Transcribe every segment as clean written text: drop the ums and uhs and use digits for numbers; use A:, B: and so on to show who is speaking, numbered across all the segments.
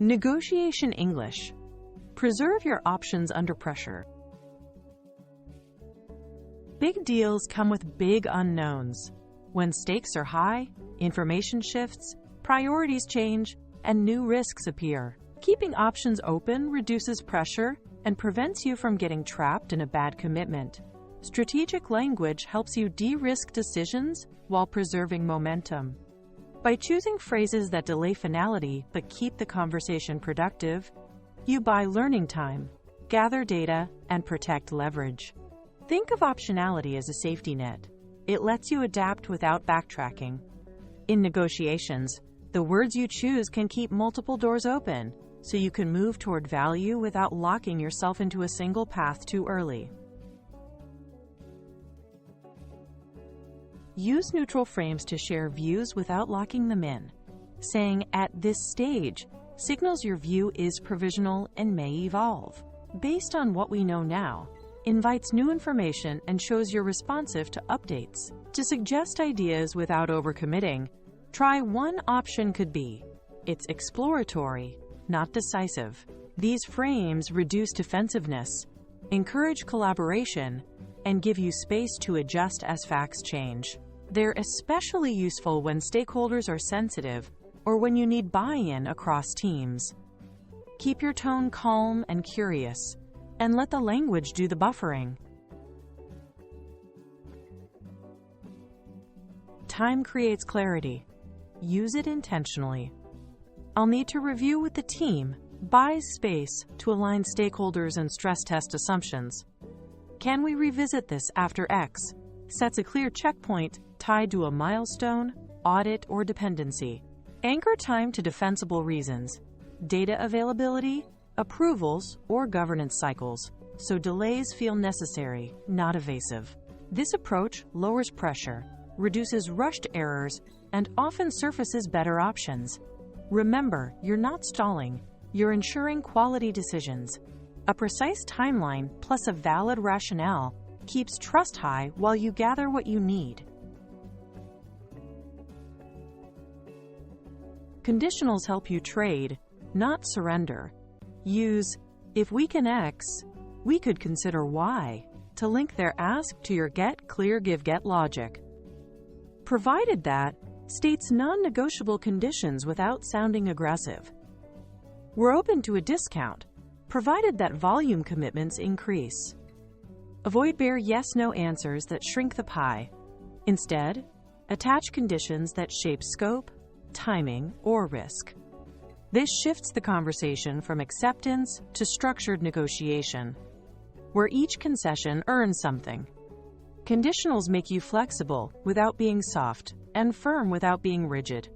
A: Negotiation English. Preserve your options under pressure. Big deals come with big unknowns. When stakes are high, information shifts, priorities change, and new risks appear. Keeping options open reduces pressure and prevents you from getting trapped in a bad commitment. Strategic language helps you de-risk decisions while preserving momentum. By choosing phrases that delay finality but keep the conversation productive, you buy learning time, gather data, and protect leverage. Think of optionality as a safety net. It lets you adapt without backtracking. In negotiations, the words you choose can keep multiple doors open, so you can move toward value without locking yourself into a single path too early. Use neutral frames to share views without locking them in. Saying "at this stage" signals your view is provisional and may evolve. Based on what we know now, invites new information and shows you're responsive to updates. To suggest ideas without overcommitting, try one option could be, it's exploratory, not decisive. These frames reduce defensiveness, encourage collaboration, and give you space to adjust as facts change. They're especially useful when stakeholders are sensitive or when you need buy-in across teams. Keep your tone calm and curious, and let the language do the buffering. Time creates clarity. Use it intentionally. I'll need to review with the team. Buys space to align stakeholders and stress test assumptions. Can we revisit this after X? Sets a clear checkpoint tied to a milestone, audit, or dependency. Anchor time to defensible reasons, data availability, approvals, or governance cycles, so delays feel necessary, not evasive. This approach lowers pressure, reduces rushed errors, and often surfaces better options. Remember, you're not stalling, you're ensuring quality decisions. A precise timeline plus a valid rationale keeps trust high while you gather what you need. Conditionals help you trade, not surrender. Use, if we can X, we could consider Y, to link their ask to your get, clear, give, get logic. Provided that states non-negotiable conditions without sounding aggressive. We're open to a discount, provided that volume commitments increase. Avoid bare yes-no answers that shrink the pie. Instead, attach conditions that shape scope, timing, or risk. This shifts the conversation from acceptance to structured negotiation, where each concession earns something. Conditionals make you flexible without being soft and firm without being rigid.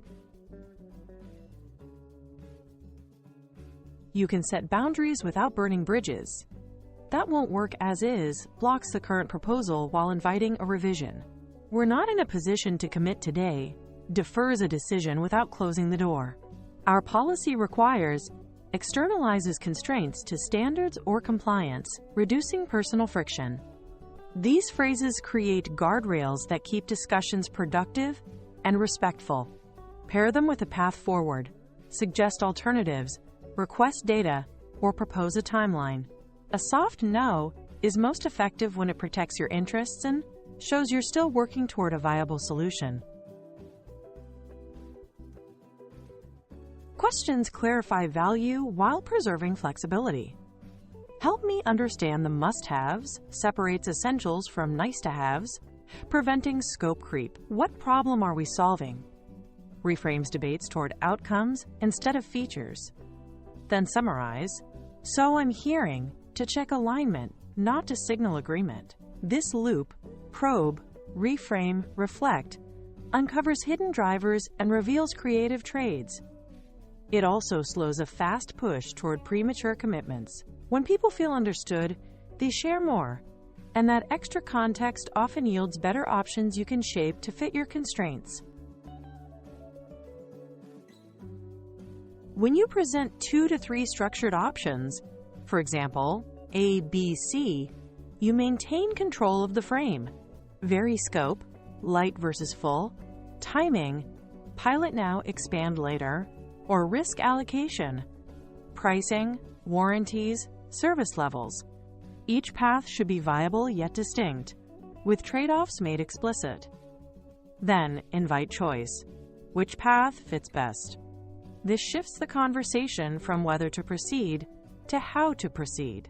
A: You can set boundaries without burning bridges. That won't work as is, blocks the current proposal while inviting a revision. We're not in a position to commit today, defers a decision without closing the door. Our policy requires, externalizes constraints to standards or compliance, reducing personal friction. These phrases create guardrails that keep discussions productive and respectful. Pair them with a path forward, suggest alternatives, request data, or propose a timeline. A soft no is most effective when it protects your interests and shows you're still working toward a viable solution. Questions clarify value while preserving flexibility. Help me understand the must-haves, separates essentials from nice-to-haves, preventing scope creep. What problem are we solving? Reframes debates toward outcomes instead of features. Then summarize, so I'm hearing, to check alignment, not to signal agreement. This loop, probe, reframe, reflect, uncovers hidden drivers and reveals creative trades. It also slows a fast push toward premature commitments. When people feel understood, they share more, and that extra context often yields better options you can shape to fit your constraints. When you present 2 to 3 structured options, for example, A, B, C, you maintain control of the frame. Vary scope, light versus full, timing, pilot now, expand later, or risk allocation, pricing, warranties, service levels. Each path should be viable yet distinct, with trade-offs made explicit. Then, invite choice. Which path fits best? This shifts the conversation from whether to proceed to how to proceed.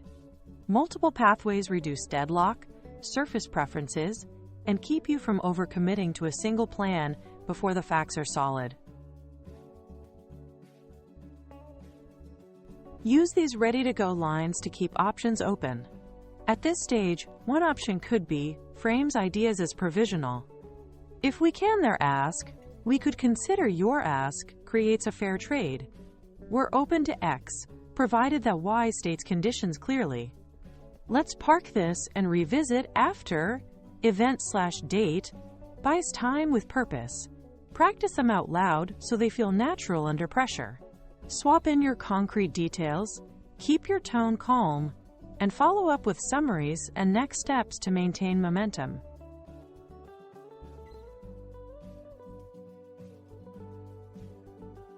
A: Multiple pathways reduce deadlock, surface preferences, and keep you from overcommitting to a single plan before the facts are solid. Use these ready-to-go lines to keep options open. At this stage, one option could be frames ideas as provisional. If we can their ask, we could consider your ask creates a fair trade. We're open to X, provided that Y states conditions clearly. Let's park this and revisit after event/date buys time with purpose. Practice them out loud so they feel natural under pressure. Swap in your concrete details, keep your tone calm, and follow up with summaries and next steps to maintain momentum.